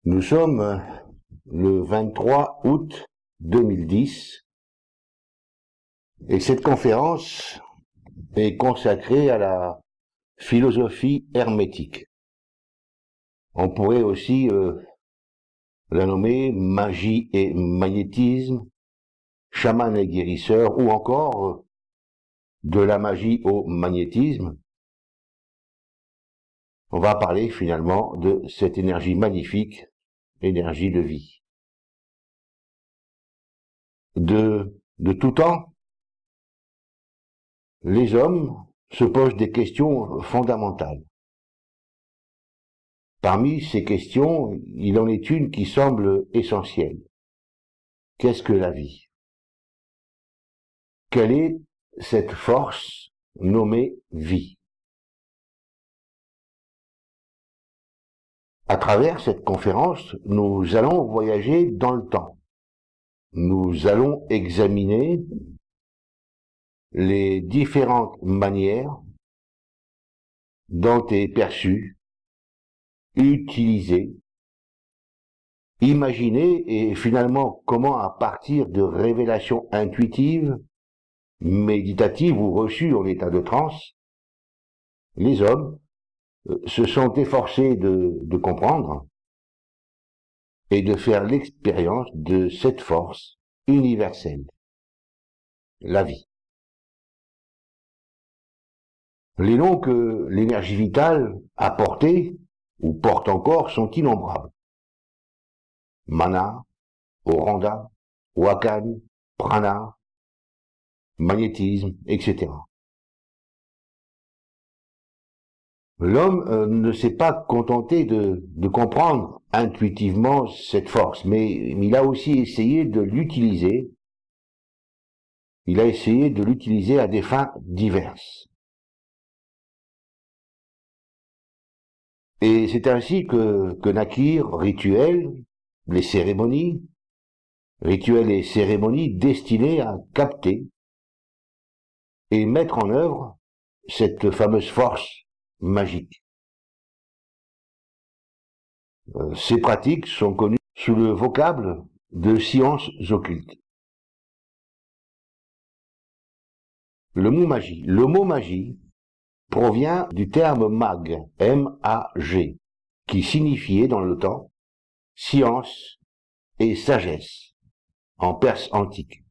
Nous sommes le 23 août 2010 et cette conférence est consacrée à la philosophie hermétique. On pourrait aussi la nommer magie et magnétisme, chaman et guérisseur, ou encore de la magie au magnétisme. On va parler finalement de cette énergie magnifique, énergie de vie. De tout temps, les hommes se posent des questions fondamentales. Parmi ces questions, il en est une qui semble essentielle. Qu'est-ce que la vie? Quelle est cette force nommée vie? À travers cette conférence, nous allons voyager dans le temps. Nous allons examiner les différentes manières dont est perçue, utilisée, imaginée et finalement comment à partir de révélations intuitives, méditatives ou reçues en état de transe, les hommes se sont efforcés de comprendre et de faire l'expérience de cette force universelle, la vie. Les noms que l'énergie vitale a portés ou porte encore sont innombrables. Mana, Oranda, Wakan, Prana, magnétisme, etc. L'homme ne s'est pas contenté de comprendre intuitivement cette force, mais il a aussi essayé de l'utiliser. Il a essayé de l'utiliser à des fins diverses. Et c'est ainsi que naquirent rituels, rituels et cérémonies destinés à capter et mettre en œuvre cette fameuse force magique. Ces pratiques sont connues sous le vocable de sciences occultes. Le mot magie provient du terme mag, M-A-G, qui signifiait dans le temps science et sagesse en Perse antique.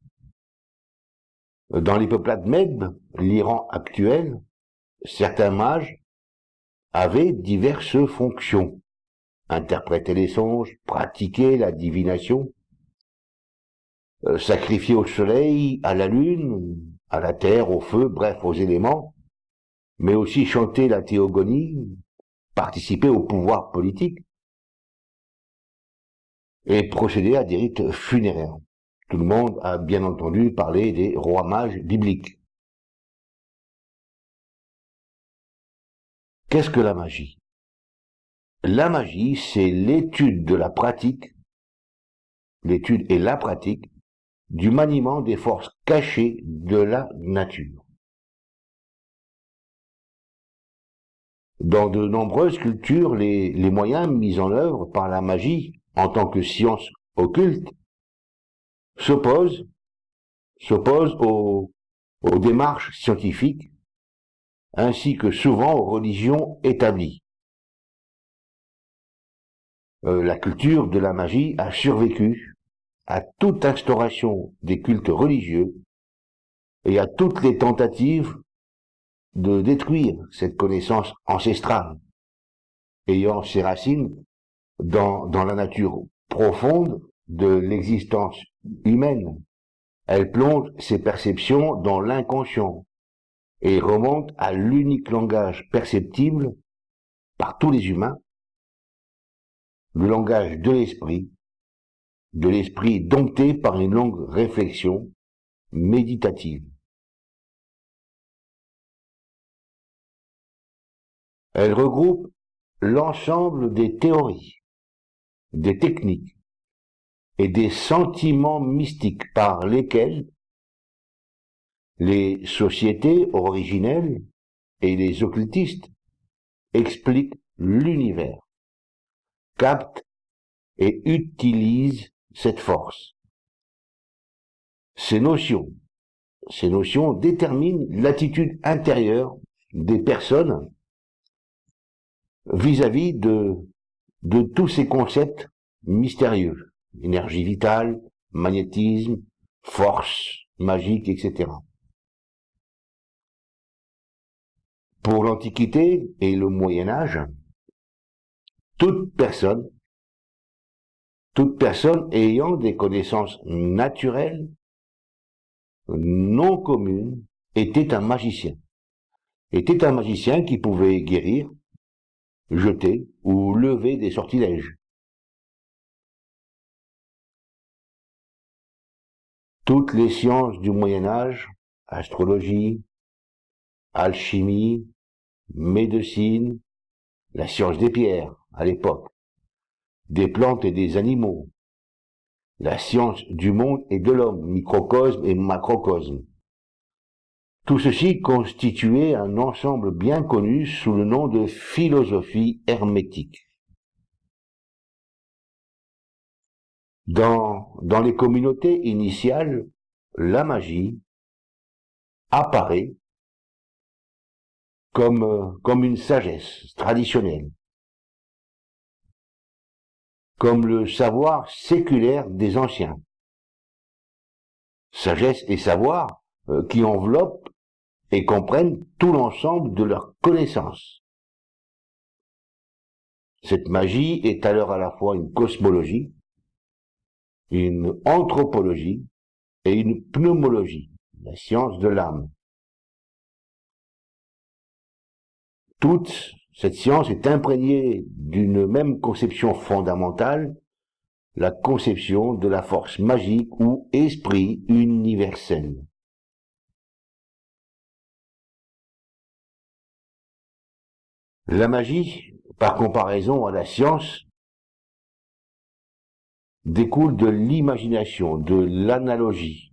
Dans les peuplades mèdes, l'Iran actuel, certains mages avaient diverses fonctions. Interpréter les songes, pratiquer la divination, sacrifier au soleil, à la lune, à la terre, au feu, bref, aux éléments, mais aussi chanter la théogonie, participer au pouvoir politique et procéder à des rites funéraires. Tout le monde a bien entendu parler des rois mages bibliques. Qu'est-ce que la magie? La magie, c'est l'étude de la pratique, l'étude et la pratique du maniement des forces cachées de la nature. Dans de nombreuses cultures, les moyens mis en œuvre par la magie en tant que science occulte s'opposent aux démarches scientifiques ainsi que souvent aux religions établies. La culture de la magie a survécu à toute instauration des cultes religieux et à toutes les tentatives de détruire cette connaissance ancestrale, ayant ses racines dans la nature profonde de l'existence humaine. Elle plonge ses perceptions dans l'inconscient et remonte à l'unique langage perceptible par tous les humains, le langage de l'esprit dompté par une longue réflexion méditative. Elle regroupe l'ensemble des théories, des techniques et des sentiments mystiques par lesquels les sociétés originelles et les occultistes expliquent l'univers, captent et utilise cette force. Ces notions déterminent l'attitude intérieure des personnes vis-à-vis de tous ces concepts mystérieux, énergie vitale, magnétisme, force magique, etc. Pour l'Antiquité et le Moyen Âge, toute personne ayant des connaissances naturelles non communes était un magicien. Était un magicien qui pouvait guérir, jeter ou lever des sortilèges. Toutes les sciences du Moyen Âge, astrologie, alchimie, médecine, la science des pierres à l'époque, des plantes et des animaux, la science du monde et de l'homme, microcosme et macrocosme. Tout ceci constituait un ensemble bien connu sous le nom de philosophie hermétique. Dans les communautés initiales, la magie apparaît comme une sagesse traditionnelle, comme le savoir séculaire des anciens. Sagesse et savoir qui enveloppent et comprennent tout l'ensemble de leurs connaissances. Cette magie est alors à la fois une cosmologie, une anthropologie et une pneumologie, la science de l'âme. Toute cette science est imprégnée d'une même conception fondamentale, la conception de la force magique ou esprit universel. La magie, par comparaison à la science, découle de l'imagination, de l'analogie,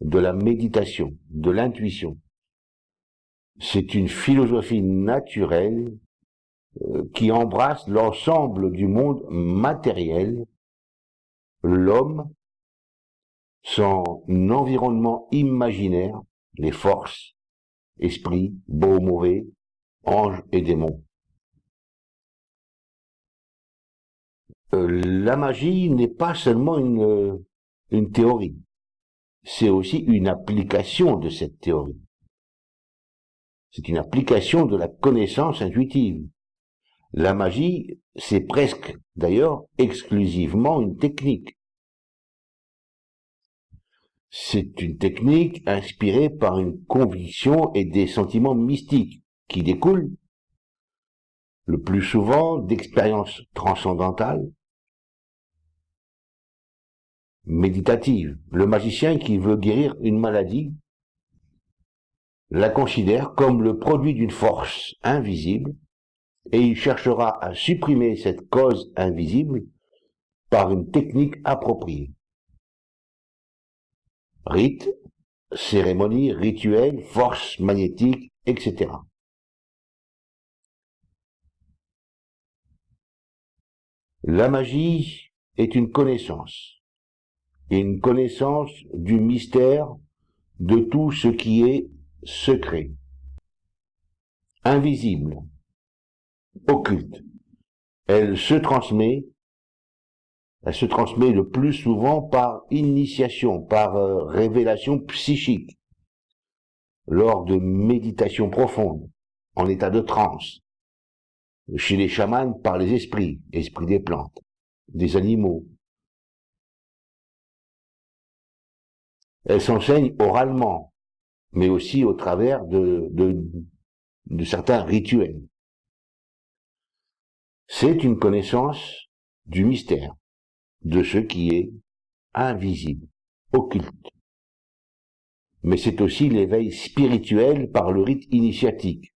de la méditation, de l'intuition. C'est une philosophie naturelle qui embrasse l'ensemble du monde matériel, l'homme, son environnement imaginaire, les forces, esprits, beaux, mauvais, anges et démons. La magie n'est pas seulement une théorie, c'est aussi une application de cette théorie. C'est une application de la connaissance intuitive. La magie, c'est presque, d'ailleurs, exclusivement une technique. C'est une technique inspirée par une conviction et des sentiments mystiques qui découlent, le plus souvent, d'expériences transcendantales, méditatives. Le magicien qui veut guérir une maladie la considère comme le produit d'une force invisible et il cherchera à supprimer cette cause invisible par une technique appropriée. Rites, cérémonies, rituels, forces magnétiques, etc. La magie est une connaissance du mystère de tout ce qui est secret, invisible, occulte. Elle se transmet le plus souvent par initiation, par révélation psychique, lors de méditation profonde, en état de transe, chez les chamans par les esprits des plantes, des animaux. Elle s'enseigne oralement, mais aussi au travers de certains rituels. C'est une connaissance du mystère, de ce qui est invisible, occulte. Mais c'est aussi l'éveil spirituel par le rite initiatique,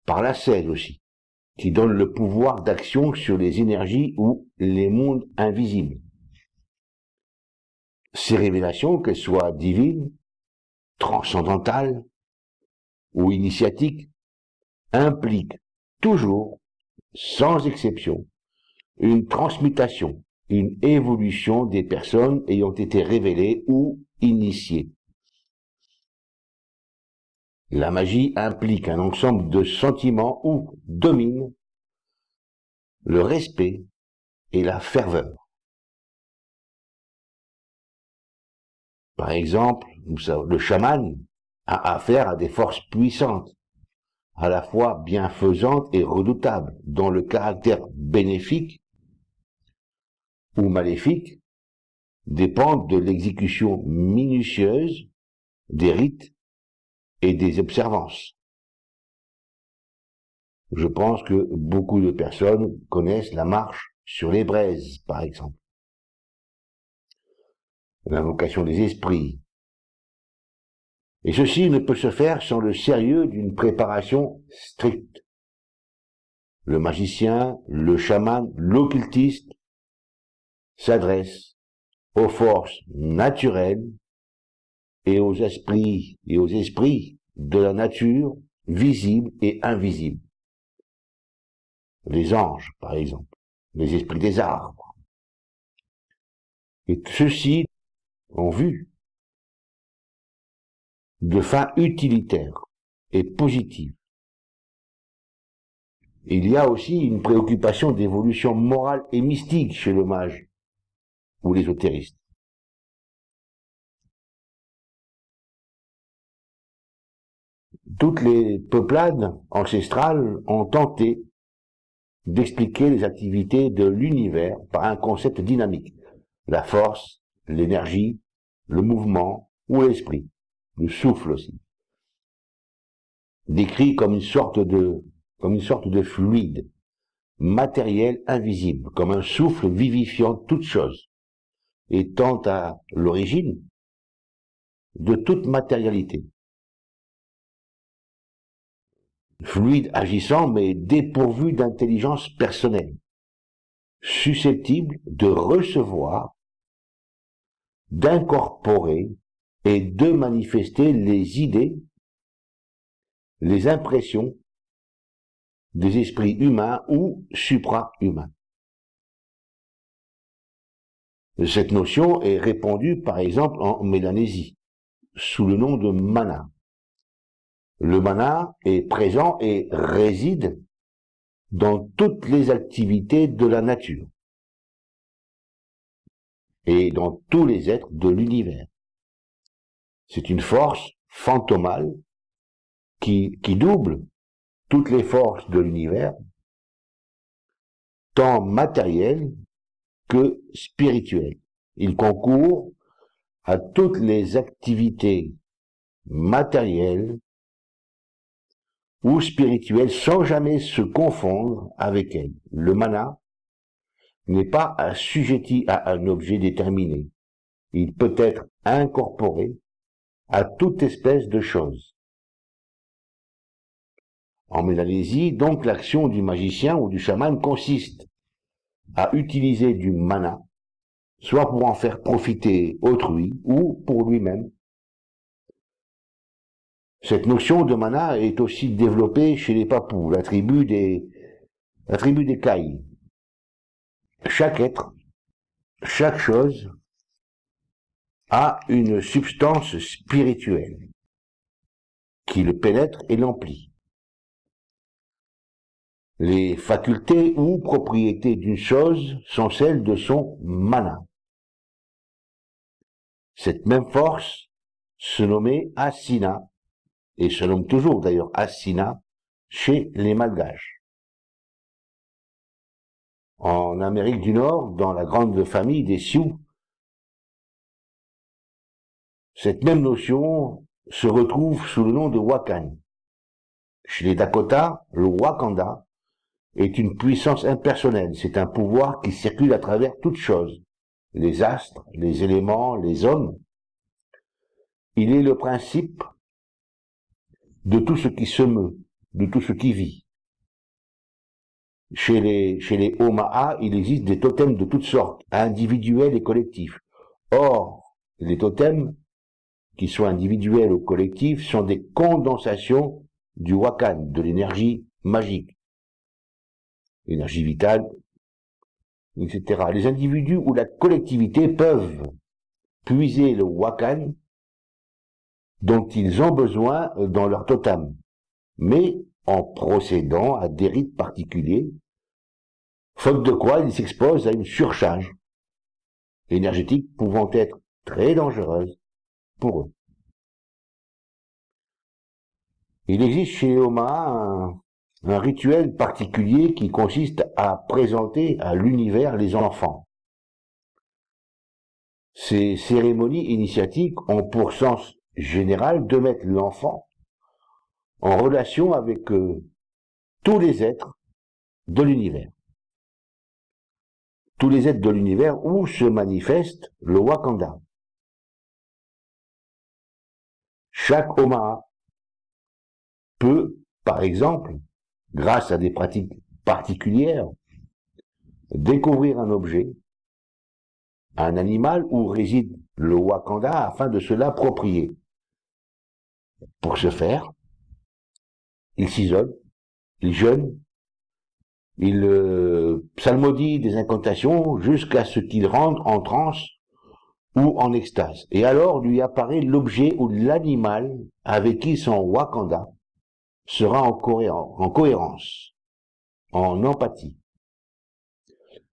par la sève aussi, qui donne le pouvoir d'action sur les énergies ou les mondes invisibles. Ces révélations, qu'elles soient divines, transcendantales ou initiatiques, impliquent toujours, sans exception, une transmutation, une évolution des personnes ayant été révélées ou initiées. La magie implique un ensemble de sentiments où domine le respect et la ferveur. Par exemple, le chaman a affaire à des forces puissantes, à la fois bienfaisantes et redoutables, dont le caractère bénéfique ou maléfique dépend de l'exécution minutieuse des rites et des observances. Je pense que beaucoup de personnes connaissent la marche sur les braises, par exemple. L'invocation des esprits. Et ceci ne peut se faire sans le sérieux d'une préparation stricte. Le magicien, le chaman, l'occultiste s'adressent aux forces naturelles et aux esprits de la nature, visibles et invisibles. Les anges, par exemple, les esprits des arbres. Et ceux-ci ont vu de fin utilitaire et positive. Il y a aussi une préoccupation d'évolution morale et mystique chez le mage ou l'ésotériste. Toutes les peuplades ancestrales ont tenté d'expliquer les activités de l'univers par un concept dynamique. La force, l'énergie, le mouvement ou l'esprit, le souffle aussi. Décrit comme une sorte de fluide, matériel invisible, comme un souffle vivifiant toute chose, étant à l'origine de toute matérialité. Fluide agissant mais dépourvu d'intelligence personnelle, susceptible de recevoir, d'incorporer et de manifester les idées, les impressions des esprits humains ou supra-humains. Cette notion est répandue par exemple en Mélanésie, sous le nom de mana. Le mana est présent et réside dans toutes les activités de la nature et dans tous les êtres de l'univers. C'est une force fantomale qui double toutes les forces de l'univers, tant matérielles que spirituelles. Il concourt à toutes les activités matérielles ou spirituelles sans jamais se confondre avec elles. Le mana n'est pas assujetti à un objet déterminé. Il peut être incorporé à toute espèce de chose. En Mélanésie, donc, l'action du magicien ou du chaman consiste à utiliser du mana, soit pour en faire profiter autrui ou pour lui-même. Cette notion de mana est aussi développée chez les Papous, la tribu des Caïs. Chaque être, chaque chose a une substance spirituelle qui le pénètre et l'emplit. Les facultés ou propriétés d'une chose sont celles de son mana. Cette même force se nommait Asina, et se nomme toujours d'ailleurs Asina chez les Malgaches. En Amérique du Nord, dans la grande famille des Sioux, cette même notion se retrouve sous le nom de Wakan. Chez les Dakota, le Wakanda est une puissance impersonnelle, c'est un pouvoir qui circule à travers toutes choses, les astres, les éléments, les hommes. Il est le principe de tout ce qui se meut, de tout ce qui vit. Chez les Omaha, il existe des totems de toutes sortes, individuels et collectifs. Or, les totems, qu'ils soient individuels ou collectifs, sont des condensations du Wakan, de l'énergie magique, l'énergie vitale etc. Les individus ou la collectivité peuvent puiser le wakan dont ils ont besoin dans leur totem, mais en procédant à des rites particuliers, faute de quoi ils s'exposent à une surcharge énergétique pouvant être très dangereuse pour eux. Il existe chez les Omaha un rituel particulier qui consiste à présenter à l'univers les enfants. Ces cérémonies initiatiques ont pour sens général de mettre l'enfant en relation avec tous les êtres de l'univers. Tous les êtres de l'univers où se manifeste le Wakanda. Chaque Omaha peut, par exemple, grâce à des pratiques particulières, découvrir un objet, un animal où réside le Wakanda afin de se l'approprier. Pour ce faire, il s'isole, il jeûne, il psalmodie des incantations jusqu'à ce qu'il rentre en transe ou en extase. Et alors lui apparaît l'objet ou l'animal avec qui son Wakanda sera en cohérence, en empathie.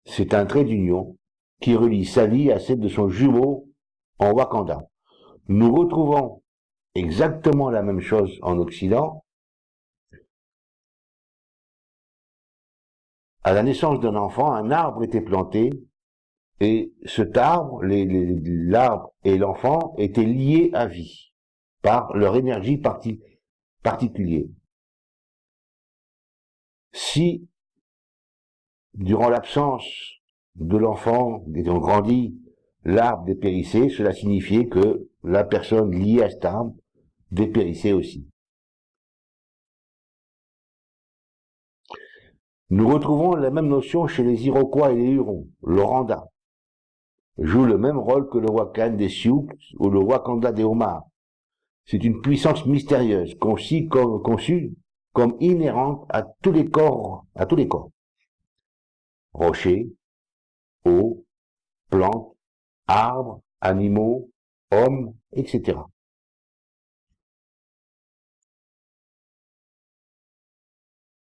C'est un trait d'union qui relie sa vie à celle de son jumeau en Wakanda. Nous retrouvons exactement la même chose en Occident. À la naissance d'un enfant, un arbre était planté et cet arbre, l'arbre et l'enfant étaient liés à vie par leur énergie particulière. Si, durant l'absence de l'enfant ayant grandi, l'arbre dépérissait, cela signifiait que la personne liée à cet arbre dépérissait aussi. Nous retrouvons la même notion chez les Iroquois et les Hurons. L'Oranda joue le même rôle que le Wakan des Sioux ou le Wakanda des Omaha. C'est une puissance mystérieuse, conçue comme inhérente à tous les corps. Rochers, eau, plantes, arbres, animaux, hommes, etc.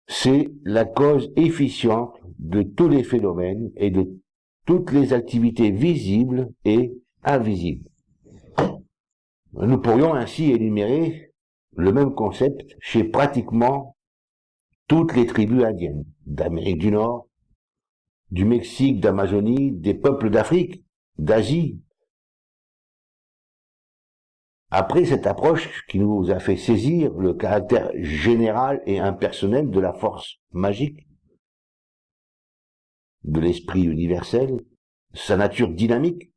C'est la cause efficiente de tous les phénomènes et de toutes les activités visibles et invisibles. Nous pourrions ainsi énumérer le même concept chez pratiquement toutes les tribus indiennes, d'Amérique du Nord, du Mexique, d'Amazonie, des peuples d'Afrique, d'Asie. Après cette approche qui nous a fait saisir le caractère général et impersonnel de la force magique, de l'esprit universel, sa nature dynamique,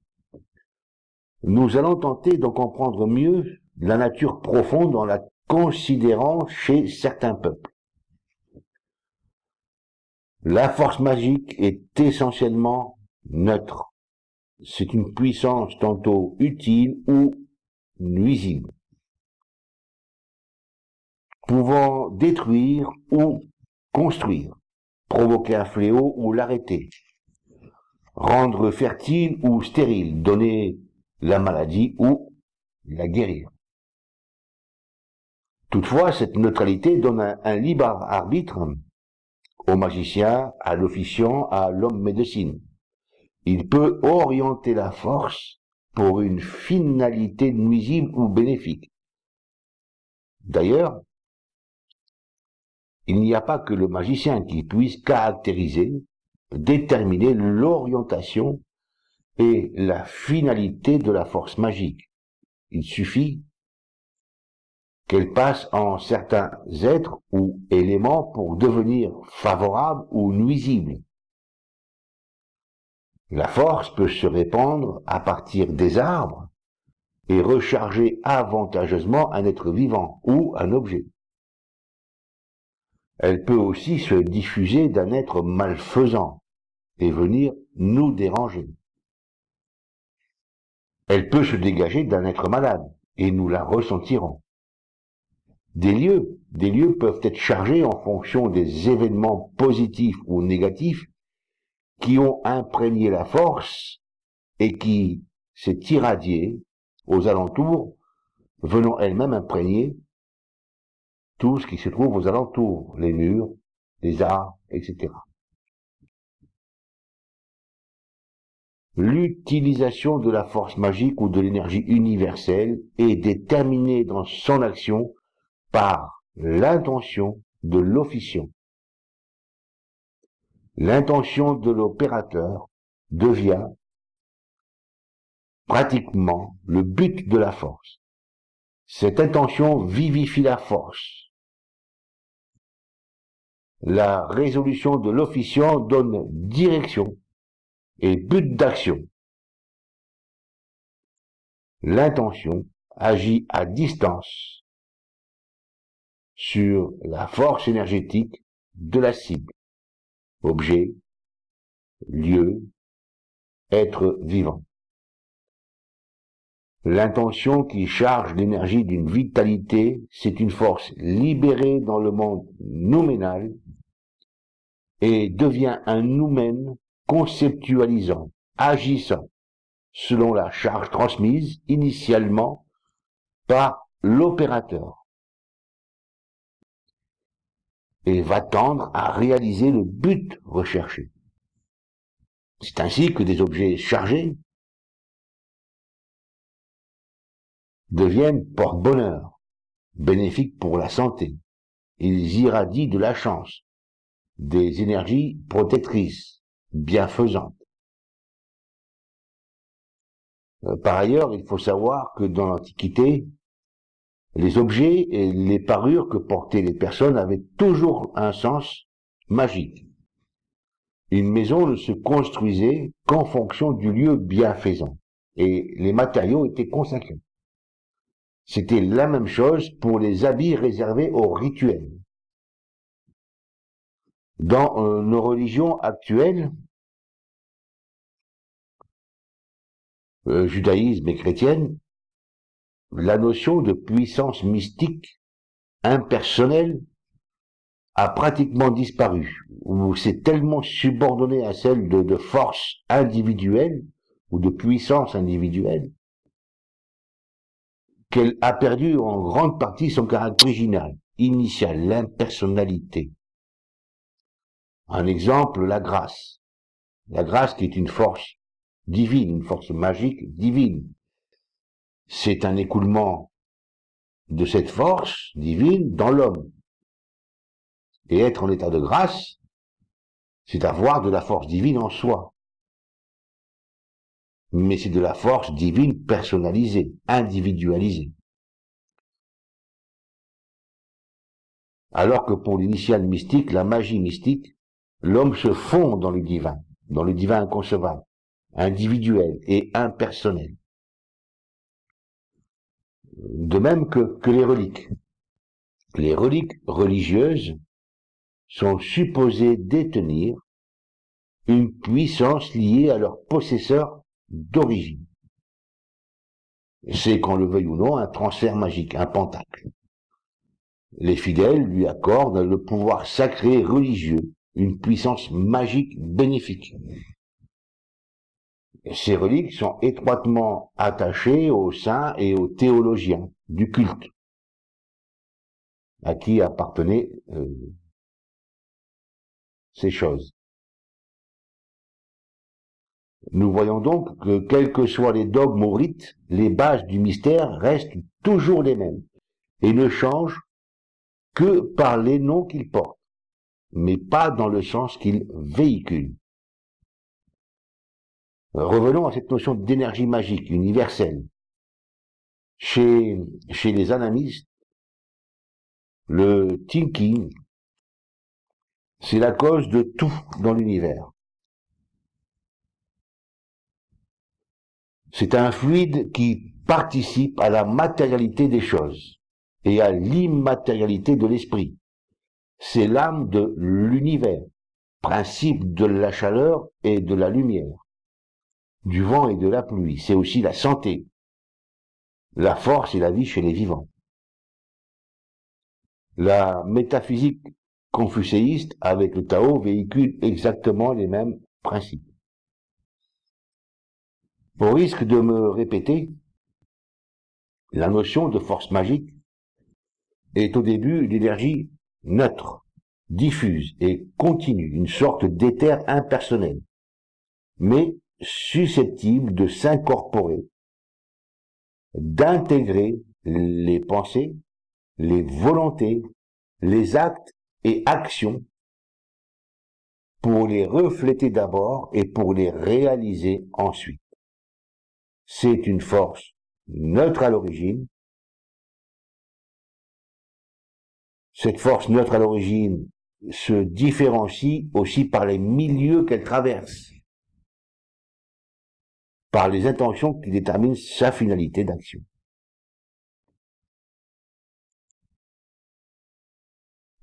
nous allons tenter d'en comprendre mieux la nature profonde en la considérant chez certains peuples. La force magique est essentiellement neutre. C'est une puissance tantôt utile ou nuisible, pouvant détruire ou construire, provoquer un fléau ou l'arrêter, rendre fertile ou stérile, donner la maladie ou la guérir. Toutefois, cette neutralité donne un libre arbitre au magicien, à l'officiant, à l'homme médecine. Il peut orienter la force pour une finalité nuisible ou bénéfique. D'ailleurs, il n'y a pas que le magicien qui puisse caractériser, déterminer l'orientation et la finalité de la force magique. Il suffit qu'elle passe en certains êtres ou éléments pour devenir favorable ou nuisible. La force peut se répandre à partir des arbres et recharger avantageusement un être vivant ou un objet. Elle peut aussi se diffuser d'un être malfaisant et venir nous déranger. Elle peut se dégager d'un être malade et nous la ressentirons. Des lieux peuvent être chargés en fonction des événements positifs ou négatifs qui ont imprégné la force et qui s'est irradiée aux alentours, venant elle-même imprégner tout ce qui se trouve aux alentours, les murs, les arbres, etc. L'utilisation de la force magique ou de l'énergie universelle est déterminée dans son action par l'intention de l'officiant. L'intention de l'opérateur devient pratiquement le but de la force. Cette intention vivifie la force. La résolution de l'officiant donne direction et but d'action. L'intention agit à distance sur la force énergétique de la cible, objet, lieu, être vivant. L'intention qui charge l'énergie d'une vitalité, c'est une force libérée dans le monde nouménal et devient un noumen conceptualisant, agissant, selon la charge transmise initialement par l'opérateur, et va tendre à réaliser le but recherché. C'est ainsi que des objets chargés deviennent porte-bonheur, bénéfiques pour la santé. Ils irradient de la chance, des énergies protectrices, bienfaisantes. Par ailleurs, il faut savoir que dans l'Antiquité, les objets et les parures que portaient les personnes avaient toujours un sens magique. Une maison ne se construisait qu'en fonction du lieu bienfaisant, et les matériaux étaient consacrés. C'était la même chose pour les habits réservés aux rituels. Dans nos religions actuelles, judaïsme et chrétienne, la notion de puissance mystique, impersonnelle, a pratiquement disparu, ou c'est tellement subordonné à celle de force individuelle, ou de puissance individuelle, qu'elle a perdu en grande partie son caractère original, initial, l'impersonnalité. Un exemple, la grâce. La grâce qui est une force divine, une force magique divine. C'est un écoulement de cette force divine dans l'homme. Et être en état de grâce, c'est avoir de la force divine en soi. Mais c'est de la force divine personnalisée, individualisée. Alors que pour l'initial mystique, la magie mystique, l'homme se fond dans le divin inconcevable, individuel et impersonnel. De même que les reliques. Les reliques religieuses sont supposées détenir une puissance liée à leur possesseur d'origine. C'est, qu'on le veuille ou non, un transfert magique, un pentacle. Les fidèles lui accordent le pouvoir sacré religieux, une puissance magique bénéfique. Ces reliques sont étroitement attachées aux saints et aux théologiens du culte, à qui appartenaient ces choses. Nous voyons donc que, quels que soient les dogmes ou rites, les bases du mystère restent toujours les mêmes et ne changent que par les noms qu'ils portent, mais pas dans le sens qu'ils véhiculent. Revenons à cette notion d'énergie magique universelle. Chez les animistes, le thinking, c'est la cause de tout dans l'univers. C'est un fluide qui participe à la matérialité des choses et à l'immatérialité de l'esprit. C'est l'âme de l'univers, principe de la chaleur et de la lumière, du vent et de la pluie. C'est aussi la santé, la force et la vie chez les vivants. La métaphysique confucéiste avec le Tao véhicule exactement les mêmes principe. Au risque de me répéter, la notion de force magique est au début une énergie neutre, diffuse et continue, une sorte d'éther impersonnel, mais susceptible de s'incorporer, d'intégrer les pensées, les volontés, les actes et actions pour les refléter d'abord et pour les réaliser ensuite. C'est une force neutre à l'origine. Cette force neutre à l'origine se différencie aussi par les milieux qu'elle traverse, par les intentions qui déterminent sa finalité d'action.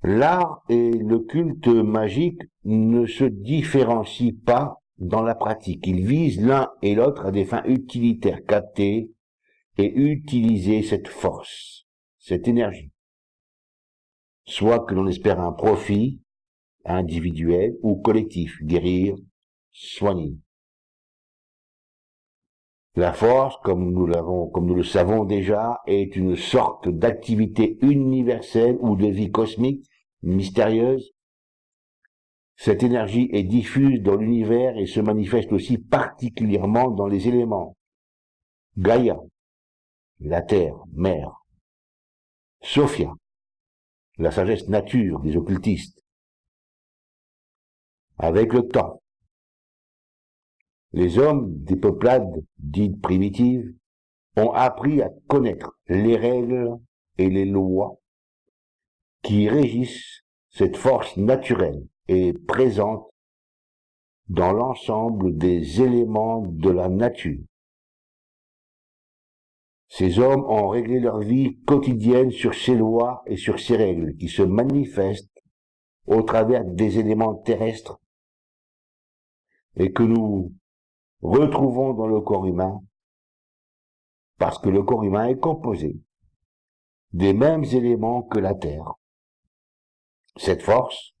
L'art et le culte magique ne se différencient pas dans la pratique. Ils visent l'un et l'autre à des fins utilitaires, capter et utiliser cette force, cette énergie. Soit que l'on espère un profit individuel ou collectif, guérir, soigner. La force, comme nous le savons déjà, est une sorte d'activité universelle ou de vie cosmique, mystérieuse. Cette énergie est diffuse dans l'univers et se manifeste aussi particulièrement dans les éléments. Gaïa, la terre, mère. Sophia, la sagesse nature des occultistes. Avec le temps, les hommes des peuplades dites primitives ont appris à connaître les règles et les lois qui régissent cette force naturelle et présente dans l'ensemble des éléments de la nature. Ces hommes ont réglé leur vie quotidienne sur ces lois et sur ces règles qui se manifestent au travers des éléments terrestres et que nous retrouvons dans le corps humain parce que le corps humain est composé des mêmes éléments que la Terre. Cette force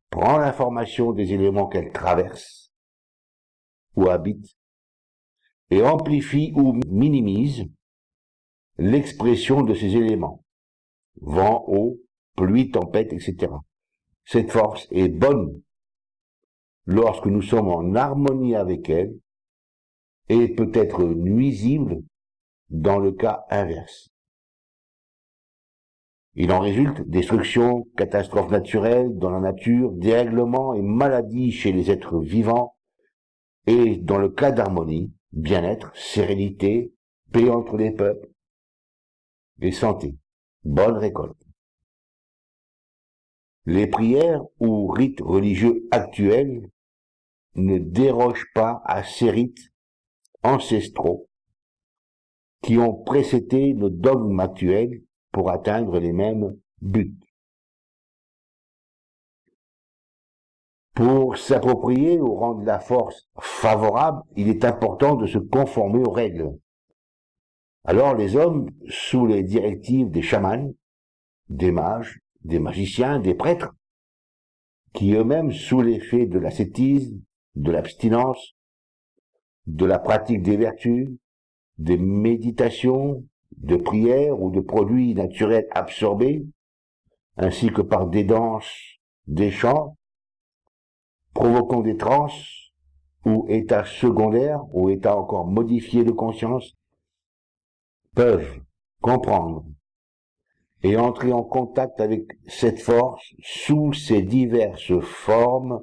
prend l'information des éléments qu'elle traverse ou habite et amplifie ou minimise l'expression de ces éléments. Vent, eau, pluie, tempête, etc. Cette force est bonne lorsque nous sommes en harmonie avec elle et peut être nuisible dans le cas inverse. Il en résulte destruction, catastrophes naturelles dans la nature, dérèglements et maladies chez les êtres vivants, et dans le cas d'harmonie, bien-être, sérénité, paix entre les peuples et santé, bonne récolte. Les prières ou rites religieux actuels ne dérogent pas à ces rites ancestraux qui ont précédé nos dogmes actuels pour atteindre les mêmes buts. Pour s'approprier au rang de la force favorable, il est important de se conformer aux règles. Alors les hommes, sous les directives des chamans, des mages, des magiciens, des prêtres, qui eux-mêmes, sous l'effet de l'ascétisme, de l'abstinence, de la pratique des vertus, des méditations, de prières ou de produits naturels absorbés, ainsi que par des danses, des chants, provoquant des transes ou états secondaires ou états encore modifiés de conscience, peuvent comprendre et entrer en contact avec cette force sous ses diverses formes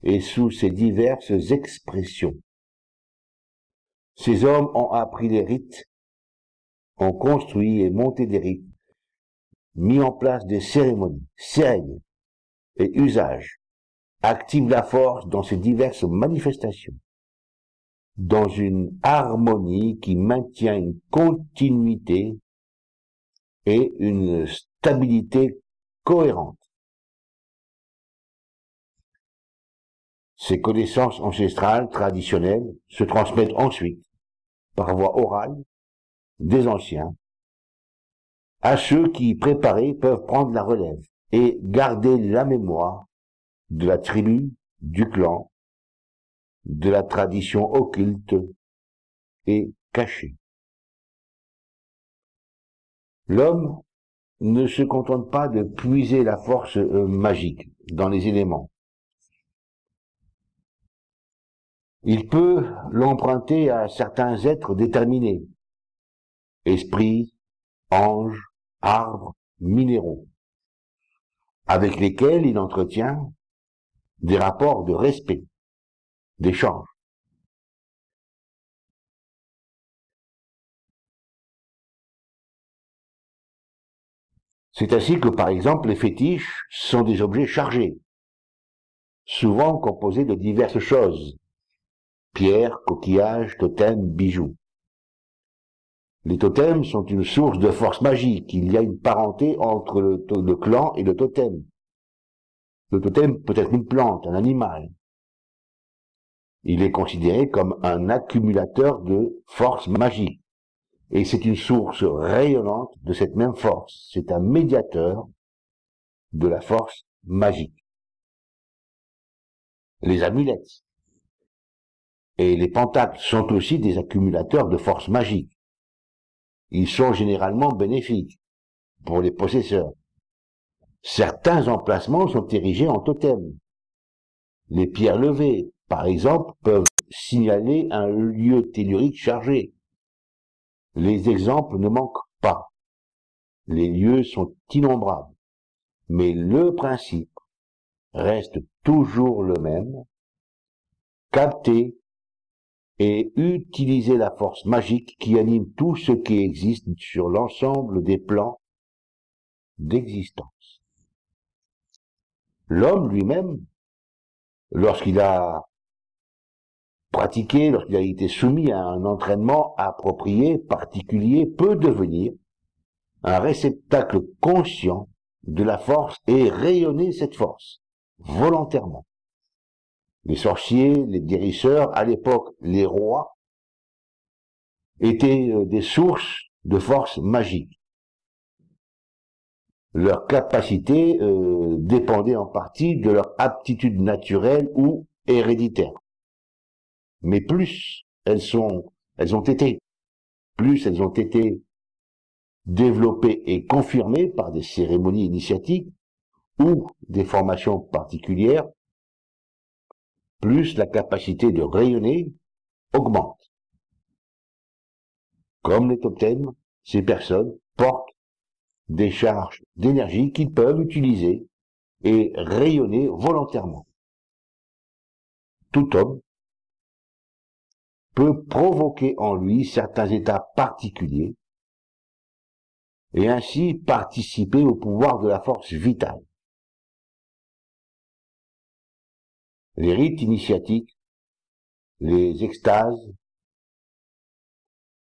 et sous ses diverses expressions. Ces hommes ont appris les rites, ont construit et monté des rites, mis en place des cérémonies, règles et usages, activent la force dans ses diverses manifestations, dans une harmonie qui maintient une continuité et une stabilité cohérente. Ces connaissances ancestrales, traditionnelles, se transmettent ensuite, par voie orale, des anciens, à ceux qui, préparés, peuvent prendre la relève et garder la mémoire de la tribu, du clan, de la tradition occulte et cachée. L'homme ne se contente pas de puiser la force magique dans les éléments. Il peut l'emprunter à certains êtres déterminés, esprits, anges, arbres, minéraux, avec lesquels il entretient des rapports de respect, d'échange. C'est ainsi que, par exemple, les fétiches sont des objets chargés, souvent composés de diverses choses, pierres, coquillages, totems, bijoux. Les totems sont une source de force magique. Il y a une parenté entre le clan et le totem. Le totem peut être une plante, un animal. Il est considéré comme un accumulateur de force magique. Et c'est une source rayonnante de cette même force. C'est un médiateur de la force magique. Les amulettes et les pentacles sont aussi des accumulateurs de force magique. Ils sont généralement bénéfiques pour les possesseurs. Certains emplacements sont érigés en totem. Les pierres levées, par exemple, peuvent signaler un lieu tellurique chargé. Les exemples ne manquent pas. Les lieux sont innombrables. Mais le principe reste toujours le même. Capter et utiliser la force magique qui anime tout ce qui existe sur l'ensemble des plans d'existence. L'homme lui-même, lorsqu'il a pratiqué, lorsqu'il a été soumis à un entraînement approprié, particulier, peut devenir un réceptacle conscient de la force et rayonner cette force, volontairement. Les sorciers, les guérisseurs, à l'époque les rois, étaient des sources de force magique. Leur capacité dépendait en partie de leur aptitude naturelle ou héréditaire. Mais plus elles ont été développées et confirmées par des cérémonies initiatiques ou des formations particulières, plus la capacité de rayonner augmente. Comme les totems, ces personnes portent des charges d'énergie qu'ils peuvent utiliser et rayonner volontairement. Tout homme peut provoquer en lui certains états particuliers et ainsi participer au pouvoir de la force vitale. Les rites initiatiques, les extases,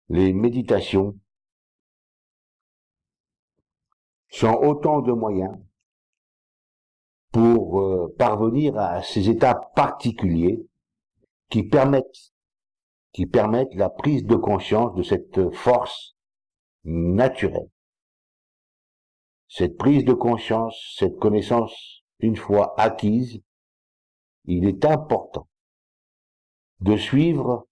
les méditations sont autant de moyens pour parvenir à ces états particuliers qui permettent la prise de conscience de cette force naturelle. Cette prise de conscience, cette connaissance, une fois acquise, il est important de suivre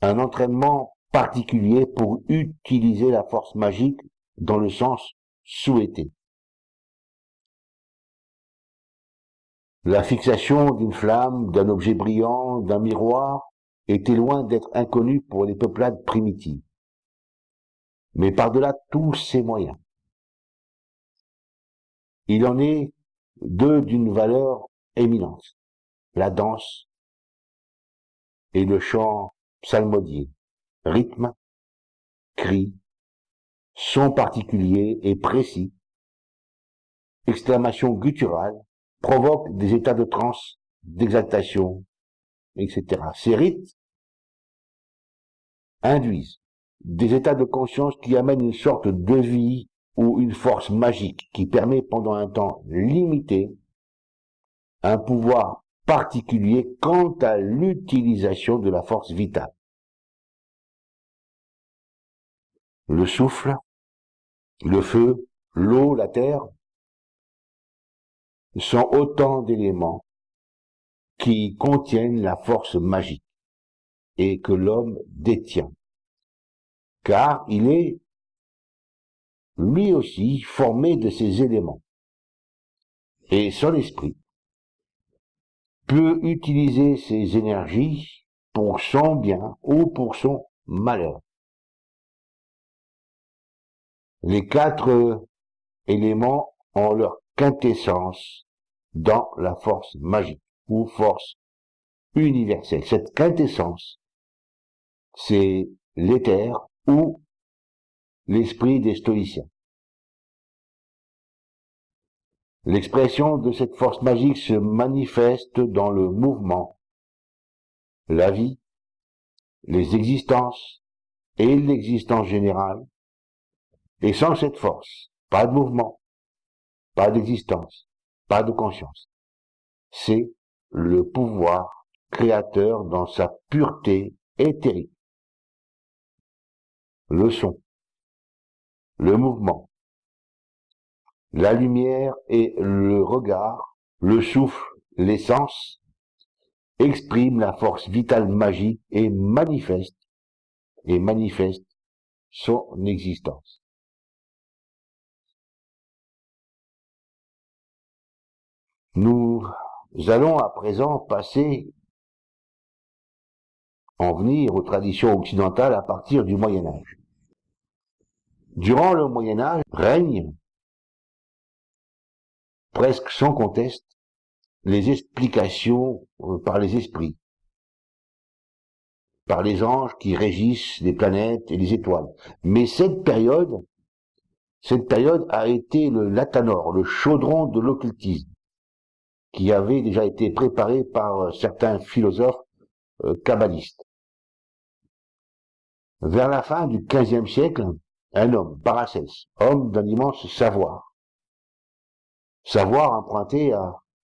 un entraînement particulier pour utiliser la force magique dans le sens souhaité. La fixation d'une flamme, d'un objet brillant, d'un miroir était loin d'être inconnue pour les peuplades primitives. Mais par-delà tous ces moyens, il en est deux d'une valeur éminente, la danse et le chant psalmodié, rythme, cri, son particulier et précis, exclamation gutturale, provoquent des états de transe, d'exaltation, etc. Ces rites induisent des états de conscience qui amènent une sorte de vie ou une force magique qui permet pendant un temps limité un pouvoir particulier quant à l'utilisation de la force vitale. Le souffle, le feu, l'eau, la terre sont autant d'éléments qui contiennent la force magique et que l'homme détient, car il est lui aussi formé de ces éléments. Et son esprit peut utiliser ces énergies pour son bien ou pour son malheur. Les quatre éléments ont leur quintessence dans la force magique ou force universelle. Cette quintessence, c'est l'éther ou l'esprit des stoïciens. L'expression de cette force magique se manifeste dans le mouvement, la vie, les existences et l'existence générale. Et sans cette force, pas de mouvement, pas d'existence, pas de conscience. C'est le pouvoir créateur dans sa pureté éthérique. Le son, le mouvement, la lumière et le regard, le souffle, l'essence, expriment la force vitale magique et manifestent son existence. Nous allons à présent en venir aux traditions occidentales à partir du Moyen Âge. Durant le Moyen Âge règne, presque sans conteste, les explications par les esprits, par les anges qui régissent les planètes et les étoiles. Mais cette période a été le Lathanor, le chaudron de l'occultisme, qui avait déjà été préparé par certains philosophes kabbalistes. Vers la fin du XVe siècle, un homme, Paracelse, homme d'un immense savoir emprunté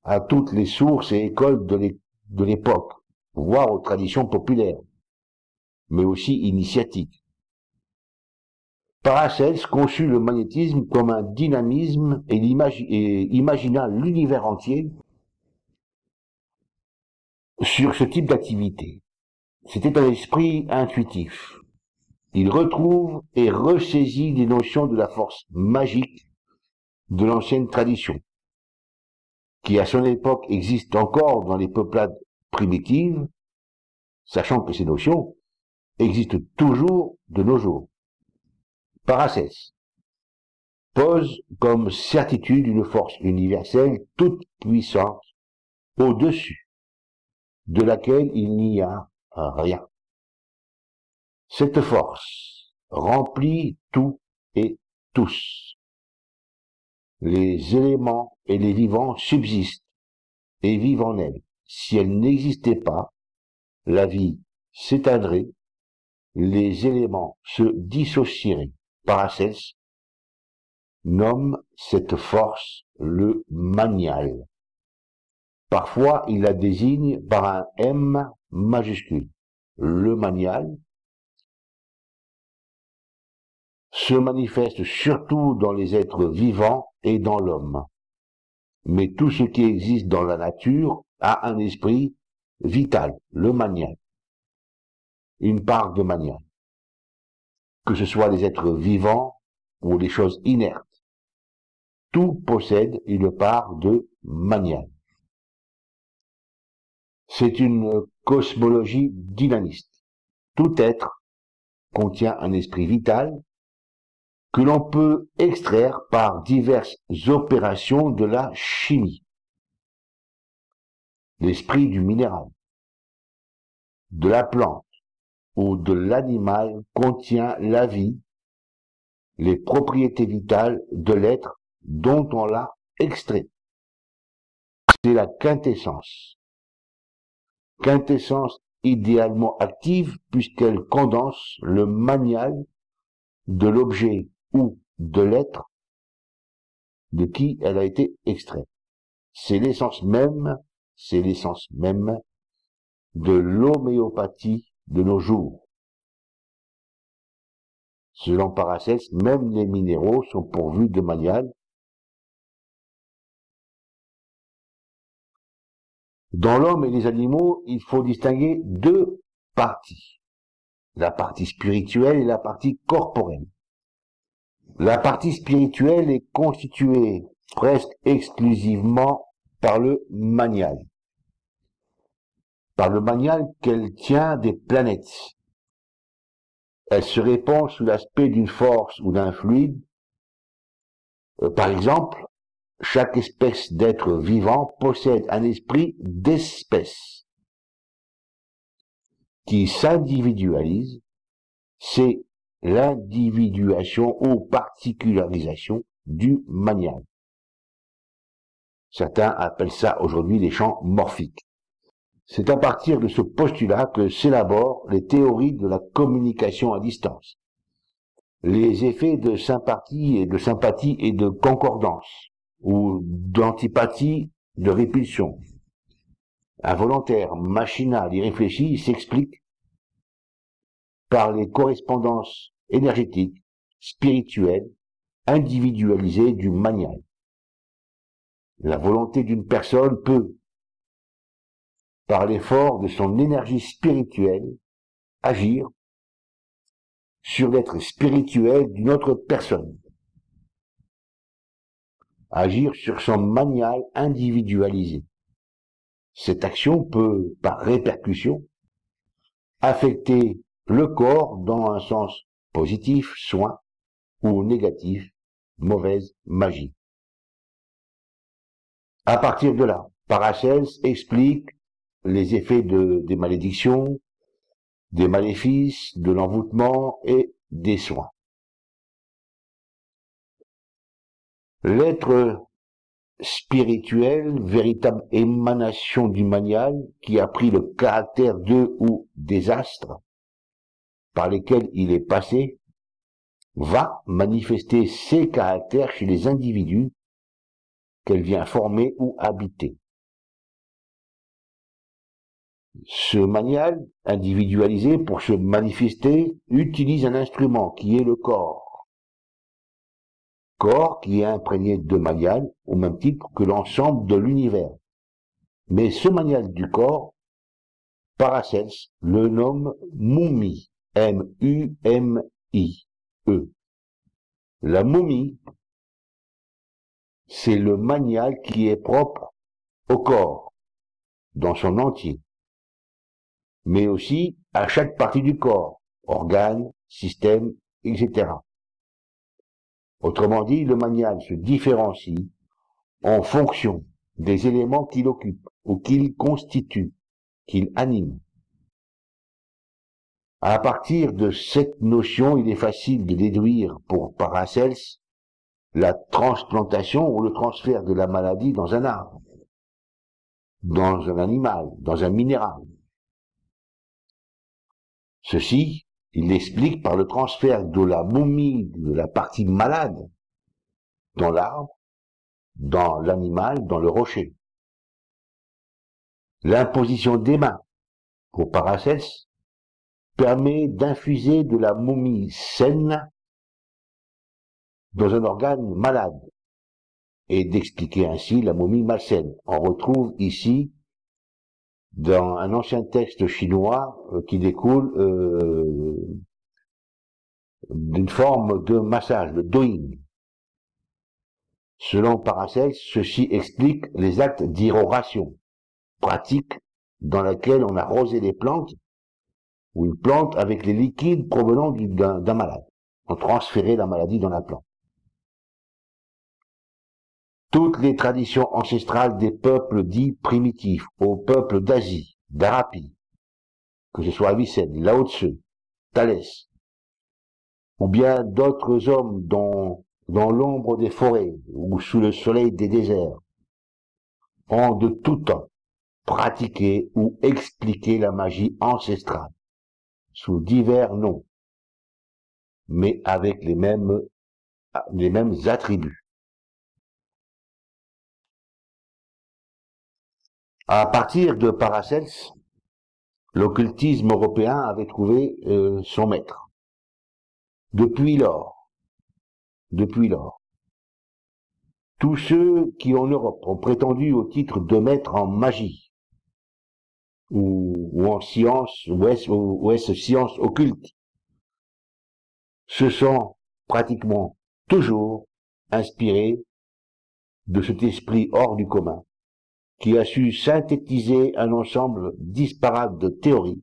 à toutes les sources et écoles de l'époque, voire aux traditions populaires, mais aussi initiatiques. Paracelse conçut le magnétisme comme un dynamisme et imagina l'univers entier sur ce type d'activité. C'était un esprit intuitif. Il retrouve et ressaisit les notions de la force magique de l'ancienne tradition, qui à son époque existe encore dans les peuplades primitives, sachant que ces notions existent toujours de nos jours. Paracelse pose comme certitude une force universelle toute puissante au-dessus de laquelle il n'y a rien. Cette force remplit tout et tous. Les éléments et les vivants subsistent et vivent en elle. Si elle n'existait pas, la vie s'éteindrait, les éléments se dissocieraient. Paracelse nomme cette force le manial. Parfois, il la désigne par un M majuscule. Le manial se manifeste surtout dans les êtres vivants et dans l'homme. Mais tout ce qui existe dans la nature a un esprit vital, le manial, une part de manial, que ce soit les êtres vivants ou les choses inertes. Tout possède une part de manial. C'est une cosmologie dynamiste. Tout être contient un esprit vital que l'on peut extraire par diverses opérations de la chimie. L'esprit du minéral, de la plante ou de l'animal contient la vie, les propriétés vitales de l'être dont on l'a extrait. C'est la quintessence idéalement active puisqu'elle condense le manial de l'objet ou de l'être de qui elle a été extraite. C'est l'essence même de l'homéopathie de nos jours. Selon Paracelse, même les minéraux sont pourvus de manial. Dans l'homme et les animaux, il faut distinguer deux parties. La partie spirituelle et la partie corporelle. La partie spirituelle est constituée presque exclusivement par le manial. Par le manial qu'elle tient des planètes. Elle se répand sous l'aspect d'une force ou d'un fluide. Par exemple, chaque espèce d'être vivant possède un esprit d'espèce qui s'individualise. C'est l'individuation ou particularisation du manial. Certains appellent ça aujourd'hui les champs morphiques. C'est à partir de ce postulat que s'élaborent les théories de la communication à distance. Les effets de sympathie et de concordance, ou d'antipathie, de répulsion, involontaire, machinal, irréfléchi, s'expliquent par les correspondances énergétiques, spirituelles, individualisées du manial. La volonté d'une personne peut, par l'effort de son énergie spirituelle, agir sur l'être spirituel d'une autre personne, agir sur son manial individualisé. Cette action peut, par répercussion, affecter le corps dans un sens positif, soin, ou négatif, mauvaise magie. À partir de là, Paracels explique les effets des malédictions, des maléfices, de l'envoûtement et des soins. L'être spirituel, véritable émanation du manial, qui a pris le caractère de ou des astres par lesquels il est passé, va manifester ses caractères chez les individus qu'elle vient former ou habiter. Ce manial, individualisé pour se manifester, utilise un instrument qui est le corps. Corps qui est imprégné de manial, au même titre que l'ensemble de l'univers. Mais ce manial du corps, Paracels le nomme moumie, M-U-M-I-E. La moumie, c'est le manial qui est propre au corps, dans son entier, mais aussi à chaque partie du corps, organes, systèmes, etc. Autrement dit, le manial se différencie en fonction des éléments qu'il occupe ou qu'il constitue, qu'il anime. À partir de cette notion, il est facile de déduire pour Paracels la transplantation ou le transfert de la maladie dans un arbre, dans un animal, dans un minéral. Ceci, il l'explique par le transfert de la momie, de la partie malade, dans l'arbre, dans l'animal, dans le rocher. L'imposition des mains, pour Paracels, permet d'infuser de la momie saine dans un organe malade et d'expliquer ainsi la momie malsaine. On retrouve ici, dans un ancien texte chinois qui découle d'une forme de massage, le doing. Selon Paracels, ceci explique les actes d'iroration, pratique dans laquelle on arrosait les plantes ou une plante avec les liquides provenant d'un malade. On transférait la maladie dans la plante. Toutes les traditions ancestrales des peuples dits primitifs, aux peuples d'Asie, d'Arabie, que ce soit Avicenne, Lao Tse, Thalès, ou bien d'autres hommes dans l'ombre des forêts ou sous le soleil des déserts, ont de tout temps pratiqué ou expliqué la magie ancestrale, sous divers noms, mais avec les mêmes attributs. À partir de Paracels, l'occultisme européen avait trouvé son maître. Depuis lors, tous ceux qui en Europe ont prétendu au titre de maître en magie, ou en sciences, ou est-ce sciences occultes, se sont pratiquement toujours inspirés de cet esprit hors du commun, qui a su synthétiser un ensemble disparate de théories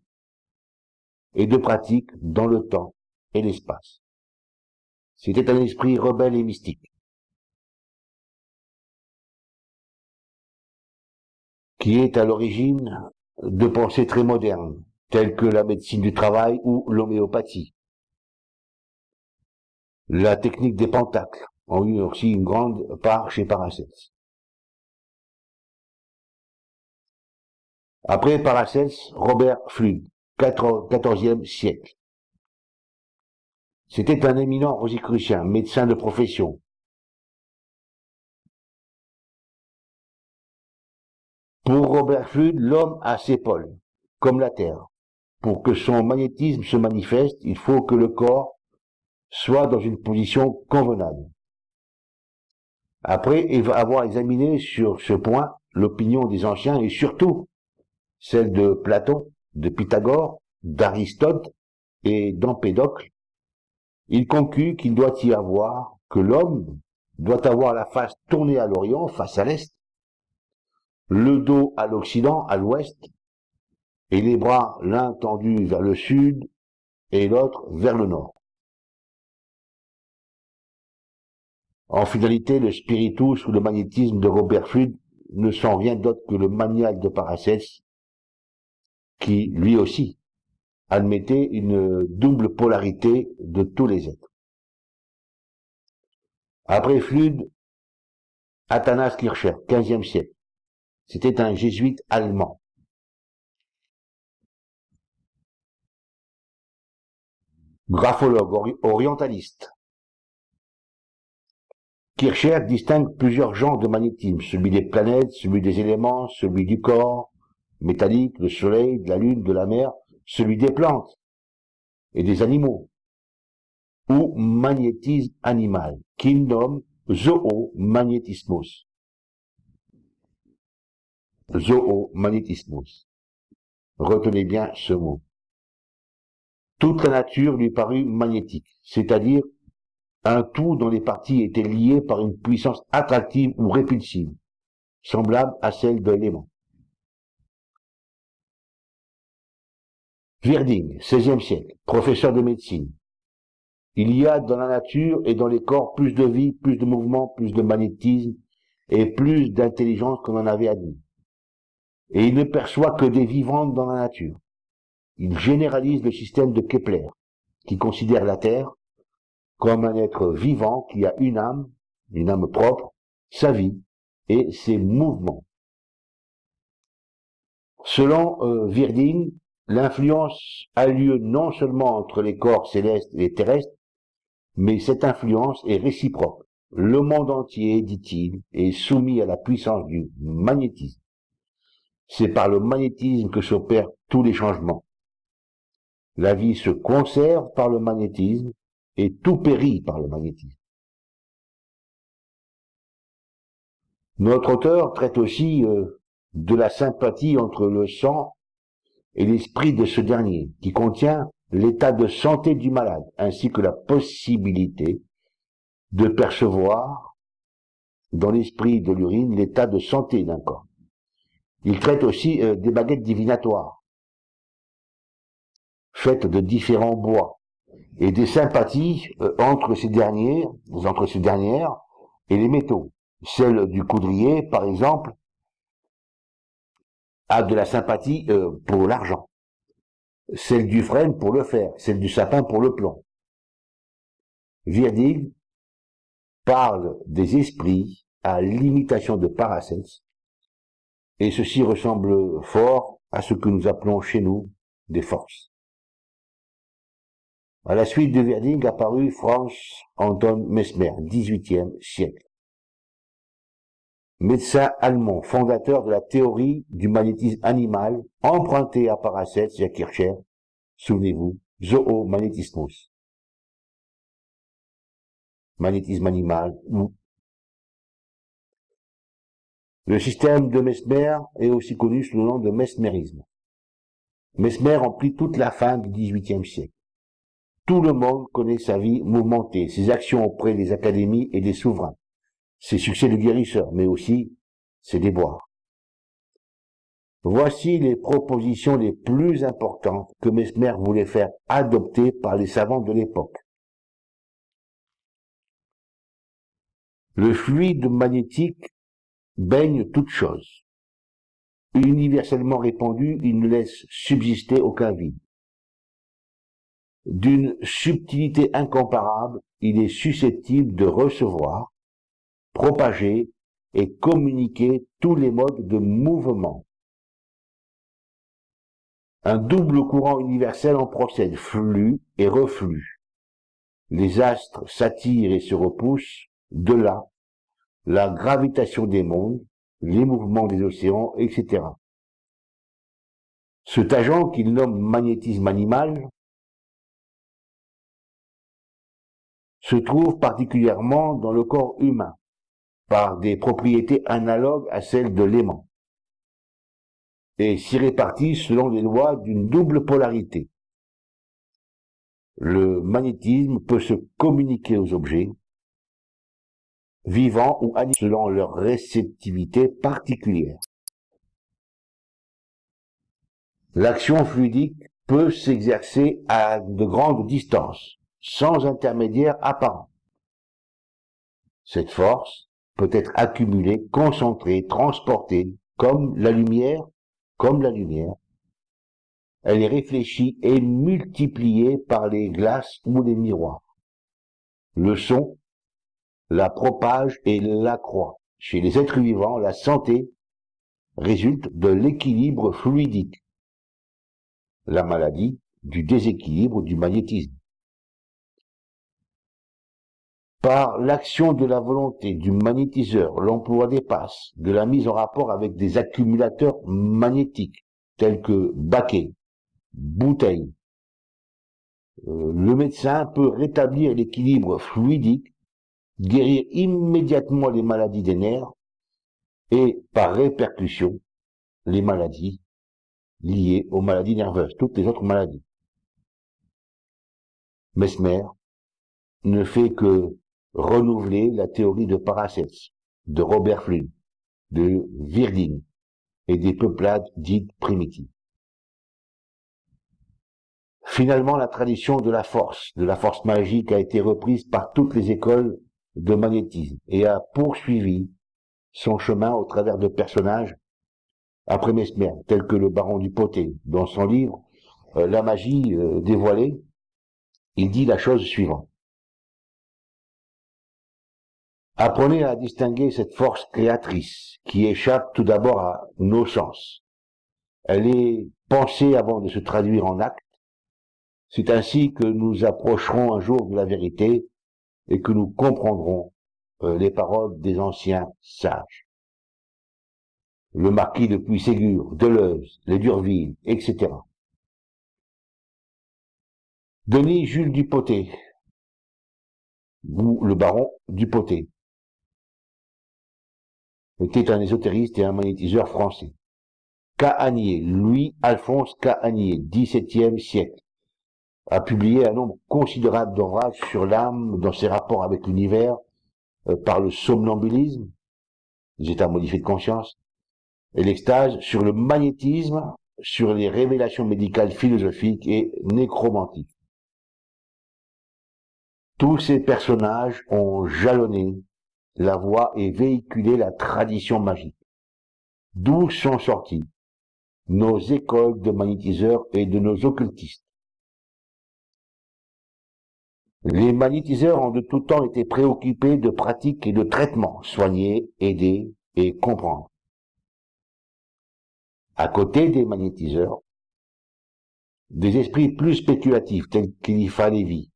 et de pratiques dans le temps et l'espace. C'était un esprit rebelle et mystique, qui est à l'origine de pensées très modernes, telles que la médecine du travail ou l'homéopathie. La technique des pentacles a eu aussi une grande part chez Paracelse. Après Paracelse, Robert Fludd, XIVe siècle. C'était un éminent rosicrucien, médecin de profession. Pour Robert Fludd, l'homme a ses pôles, comme la Terre. Pour que son magnétisme se manifeste, il faut que le corps soit dans une position convenable. Après avoir examiné sur ce point l'opinion des anciens et surtout celle de Platon, de Pythagore, d'Aristote et d'Empédocle, il conclut qu'il doit y avoir, que l'homme doit avoir la face tournée à l'Orient, face à l'Est, le dos à l'Occident, à l'Ouest, et les bras l'un tendus vers le Sud et l'autre vers le Nord. En finalité, le spiritus ou le magnétisme de Robert Fludd ne sont rien d'autre que le manial de Paracelse, qui, lui aussi, admettait une double polarité de tous les êtres. Après Fludd, Athanas Kircher, XVe siècle. C'était un jésuite allemand. Graphologue orientaliste. Kircher distingue plusieurs genres de magnétisme, celui des planètes, celui des éléments, celui du corps, métallique, le soleil, de la lune, de la mer, celui des plantes et des animaux, ou magnétisme animal, qu'il nomme zoomagnétismus. Zoomagnétismus. Retenez bien ce mot. Toute la nature lui parut magnétique, c'est-à-dire un tout dont les parties étaient liées par une puissance attractive ou répulsive, semblable à celle de l'élément. Virding, XVIe siècle, professeur de médecine. Il y a dans la nature et dans les corps plus de vie, plus de mouvement, plus de magnétisme et plus d'intelligence qu'on en avait admis. Et il ne perçoit que des vivantes dans la nature. Il généralise le système de Kepler, qui considère la Terre comme un être vivant qui a une âme propre, sa vie et ses mouvements. Selon Virding, l'influence a lieu non seulement entre les corps célestes et les terrestres, mais cette influence est réciproque. Le monde entier, dit-il, est soumis à la puissance du magnétisme. C'est par le magnétisme que s'opèrent tous les changements. La vie se conserve par le magnétisme et tout périt par le magnétisme. Notre auteur traite aussi de la sympathie entre le sang et l'esprit de ce dernier, qui contient l'état de santé du malade, ainsi que la possibilité de percevoir dans l'esprit de l'urine l'état de santé d'un corps. Il traite aussi des baguettes divinatoires, faites de différents bois, et des sympathies entre ces dernières et les métaux. Celle du coudrier, par exemple, a de la sympathie pour l'argent. Celle du frêne pour le fer, celle du sapin pour le plomb. Virding parle des esprits à l'imitation de Paracelse, et ceci ressemble fort à ce que nous appelons chez nous des forces. À la suite de Virding apparut Franz Anton Mesmer, XVIIIe siècle. Médecin allemand, fondateur de la théorie du magnétisme animal, emprunté à Paracelse et à Kircher, souvenez-vous, zoomagnétismus. Magnétisme animal. Le système de Mesmer est aussi connu sous le nom de mesmérisme. Mesmer remplit toute la fin du XVIIIe siècle. Tout le monde connaît sa vie mouvementée, ses actions auprès des académies et des souverains, ses succès de guérisseur, mais aussi ses déboires. Voici les propositions les plus importantes que Mesmer voulait faire adopter par les savants de l'époque. Le fluide magnétique baigne toute chose. Universellement répandu, il ne laisse subsister aucun vide. D'une subtilité incomparable, il est susceptible de recevoir, propager et communiquer tous les modes de mouvement. Un double courant universel en procède, flux et reflux. Les astres s'attirent et se repoussent, de là, la gravitation des mondes, les mouvements des océans, etc. Cet agent qu'il nomme magnétisme animal se trouve particulièrement dans le corps humain, par des propriétés analogues à celles de l'aimant, et s'y répartit selon les lois d'une double polarité. Le magnétisme peut se communiquer aux objets, vivants ou animés, selon leur réceptivité particulière. L'action fluidique peut s'exercer à de grandes distances, sans intermédiaire apparent. Cette force peut être accumulée, concentrée, transportée, comme la lumière. Elle est réfléchie et multipliée par les glaces ou les miroirs. Le son la propage et l'accroît. Chez les êtres vivants, la santé résulte de l'équilibre fluidique. La maladie, du déséquilibre du magnétisme. Par l'action de la volonté du magnétiseur, l'emploi des passes, de la mise en rapport avec des accumulateurs magnétiques, tels que baquets, bouteilles, le médecin peut rétablir l'équilibre fluidique, guérir immédiatement les maladies des nerfs et, par répercussion, les maladies liées aux maladies nerveuses, toutes les autres maladies. Mesmer ne fait que renouveler la théorie de Paracelse, de Robert Fludd, de Virding et des peuplades dites primitives. Finalement, la tradition de la force magique a été reprise par toutes les écoles de magnétisme et a poursuivi son chemin au travers de personnages après Mesmer, tels que le baron du Potet. Dans son livre La magie dévoilée, il dit la chose suivante. Apprenez à distinguer cette force créatrice qui échappe tout d'abord à nos sens. Elle est pensée avant de se traduire en acte. C'est ainsi que nous approcherons un jour de la vérité et que nous comprendrons les paroles des anciens sages. Le marquis de Puységur, Deleuze, les Durville, etc. Denis Jules Dupotet, ou le baron Dupotet, était un ésotériste et un magnétiseur français. Cahagnier, Louis-Alphonse Cahagnier, XVIIe siècle, a publié un nombre considérable d'ouvrages sur l'âme dans ses rapports avec l'univers, par le somnambulisme, les états modifiés de conscience, et l'extase, sur le magnétisme, sur les révélations médicales philosophiques et nécromantiques. Tous ces personnages ont jalonné la voie et véhiculé la tradition magique. D'où sont sorties nos écoles de magnétiseurs et de nos occultistes. Les magnétiseurs ont de tout temps été préoccupés de pratiques et de traitements, soigner, aider et comprendre. À côté des magnétiseurs, des esprits plus spéculatifs tels qu'Eliphas Lévy,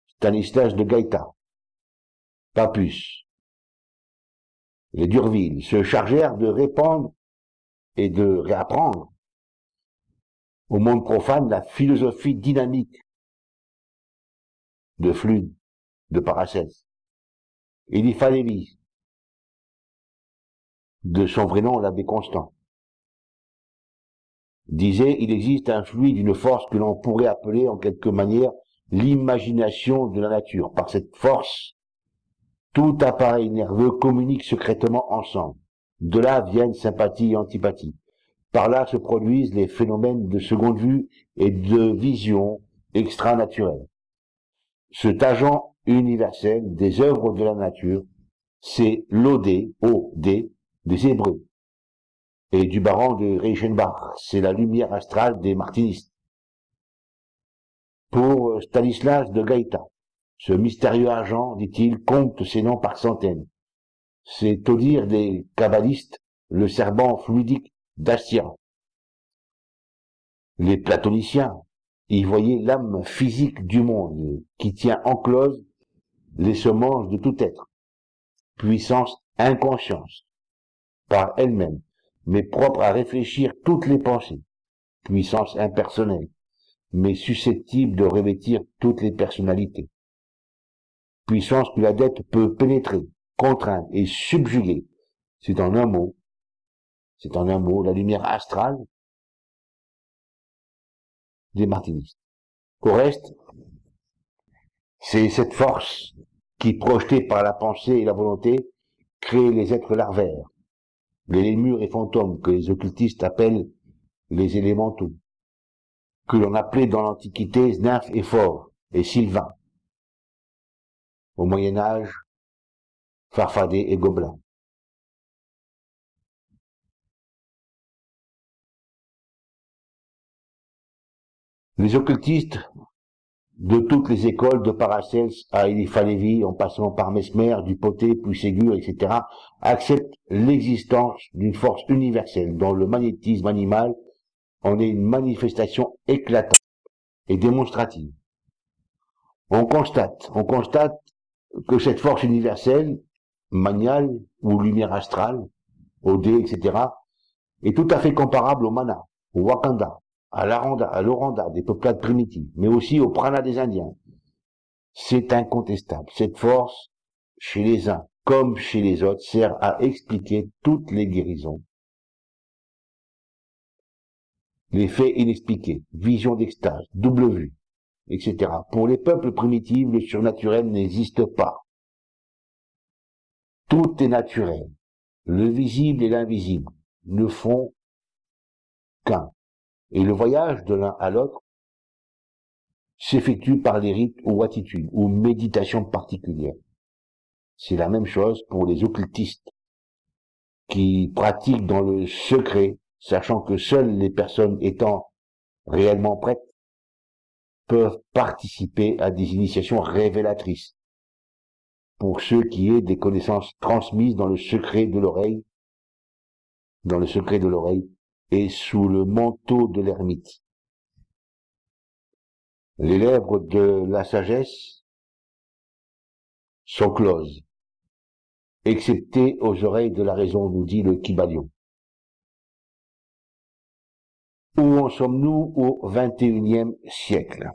Stanislas de Gaïta, Papus, les Durville se chargèrent de répandre et de réapprendre au monde profane la philosophie dynamique de Fludd, de Paracelse. Eliphas Lévy, de son vrai nom l'abbé Constant, disait, il existe un fluide, une force que l'on pourrait appeler en quelque manière l'imagination de la nature. Par cette force, tout appareil nerveux communique secrètement ensemble. De là viennent sympathie et antipathie. Par là se produisent les phénomènes de seconde vue et de vision extra-naturelle. Cet agent universel des œuvres de la nature, c'est l'Odé, O-D, des Hébreux, et du baron de Reichenbach, c'est la lumière astrale des martinistes. Pour Stanislas de Gaïta, ce mystérieux agent, dit-il, compte ses noms par centaines. C'est au dire des kabbalistes le serpent fluidique d'Astia. Les platoniciens y voyaient l'âme physique du monde qui tient enclose les semences de tout être, puissance inconscience par elle-même, mais propre à réfléchir toutes les pensées, puissance impersonnelle, mais susceptible de revêtir toutes les personnalités, puissance que la dette peut pénétrer, contraindre et subjuguer. C'est en un mot, la lumière astrale des martinistes. Au reste, c'est cette force qui, projetée par la pensée et la volonté, crée les êtres larvaires, les lémures et fantômes que les occultistes appellent les élémentaux, que l'on appelait dans l'Antiquité nymphes et phores et sylvains, au Moyen Âge farfadets et gobelins. Les occultistes de toutes les écoles, de Paracels à Eliphas Lévi, en passant par Mesmer, Dupotet, puis Ségur, etc., acceptent l'existence d'une force universelle dont le magnétisme animal en est une manifestation éclatante et démonstrative. On constate que cette force universelle, maniale ou lumière astrale, OD, etc., est tout à fait comparable au mana, au Wakanda, à l'Oranda des peuplades primitives, mais aussi au prana des Indiens. C'est incontestable. Cette force, chez les uns comme chez les autres, sert à expliquer toutes les guérisons, les faits inexpliqués, visions d'extase, double vue, etc. Pour les peuples primitifs, le surnaturel n'existe pas. Tout est naturel. Le visible et l'invisible ne font qu'un. Et le voyage de l'un à l'autre s'effectue par les rites ou attitudes ou méditations particulières. C'est la même chose pour les occultistes qui pratiquent dans le secret, sachant que seules les personnes étant réellement prêtes peuvent participer à des initiations révélatrices. Pour ceux qui aient des connaissances transmises dans le secret de l'oreille, et sous le manteau de l'ermite. Les lèvres de la sagesse sont closes, excepté aux oreilles de la raison, nous dit le Kybalion. Où en sommes-nous au XXIe siècle?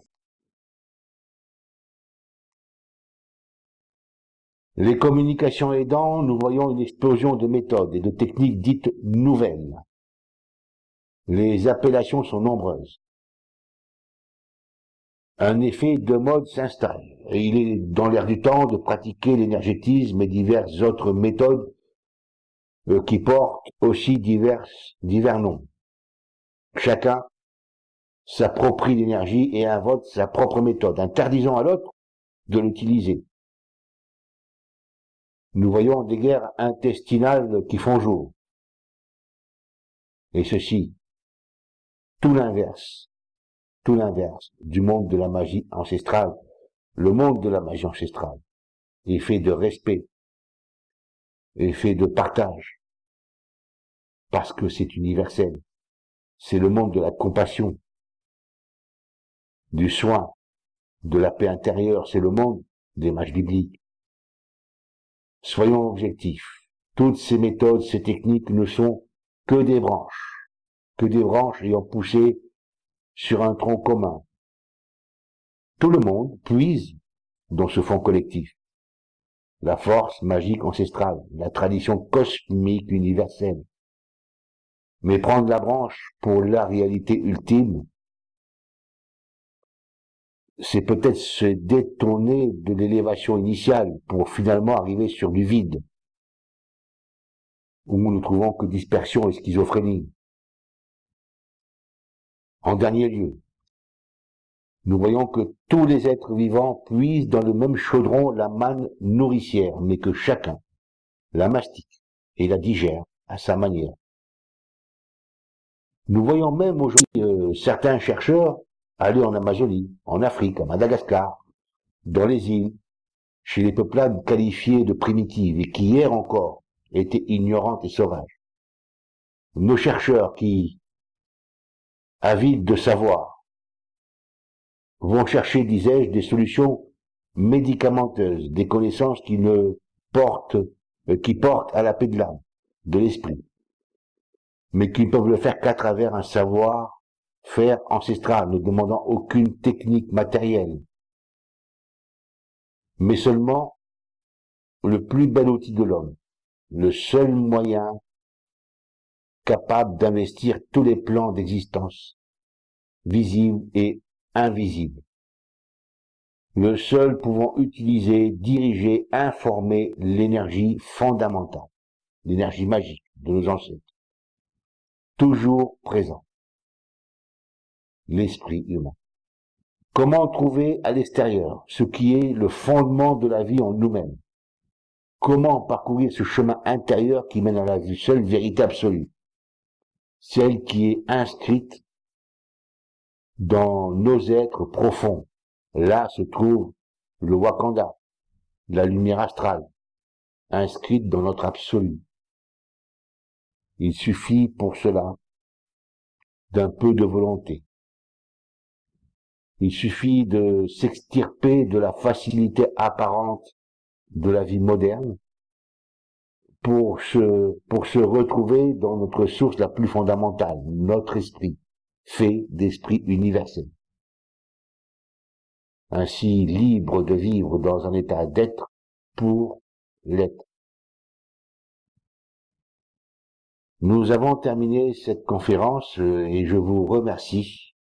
Les communications aidant, nous voyons une explosion de méthodes et de techniques dites nouvelles. Les appellations sont nombreuses. Un effet de mode s'installe, et il est dans l'air du temps de pratiquer l'énergétisme et diverses autres méthodes qui portent aussi divers noms. Chacun s'approprie l'énergie et invoque sa propre méthode, interdisant à l'autre de l'utiliser. Nous voyons des guerres intestinales qui font jour. Et ceci, tout l'inverse du monde de la magie ancestrale. Le monde de la magie ancestrale est fait de respect, est fait de partage, parce que c'est universel. C'est le monde de la compassion, du soin, de la paix intérieure, c'est le monde des mages bibliques. Soyons objectifs. Toutes ces méthodes, ces techniques ne sont que des branches ayant poussé sur un tronc commun. Tout le monde puise dans ce fond collectif. La force magique ancestrale, la tradition cosmique universelle. Mais prendre la branche pour la réalité ultime, c'est peut-être se détourner de l'élévation initiale pour finalement arriver sur du vide, où nous ne trouvons que dispersion et schizophrénie. En dernier lieu, nous voyons que tous les êtres vivants puisent dans le même chaudron la manne nourricière, mais que chacun la mastique et la digère à sa manière. Nous voyons même aujourd'hui certains chercheurs aller en Amazonie, en Afrique, à Madagascar, dans les îles, chez les peuplades qualifiées de primitives et qui hier encore étaient ignorantes et sauvages. Nos chercheurs qui, avides de savoir, vont chercher, disais-je, des solutions médicamenteuses, des connaissances qui portent à la paix de l'âme, de l'esprit, mais qui ne peuvent le faire qu'à travers un savoir-faire ancestral, ne demandant aucune technique matérielle, mais seulement le plus bel outil de l'homme, le seul moyen capable d'investir tous les plans d'existence, visibles et invisibles, le seul pouvant utiliser, diriger, informer l'énergie fondamentale, l'énergie magique de nos ancêtres, toujours présent, l'esprit humain. Comment trouver à l'extérieur ce qui est le fondement de la vie en nous-mêmes? Comment parcourir ce chemin intérieur qui mène à la seule vérité absolue, celle qui est inscrite dans nos êtres profonds? Là se trouve le Wakanda, la lumière astrale, inscrite dans notre absolu. Il suffit pour cela d'un peu de volonté. Il suffit de s'extirper de la facilité apparente de la vie moderne pour se retrouver dans notre source la plus fondamentale, notre esprit, fait d'esprit universel. Ainsi libre de vivre dans un état d'être pour l'être. Nous avons terminé cette conférence et je vous remercie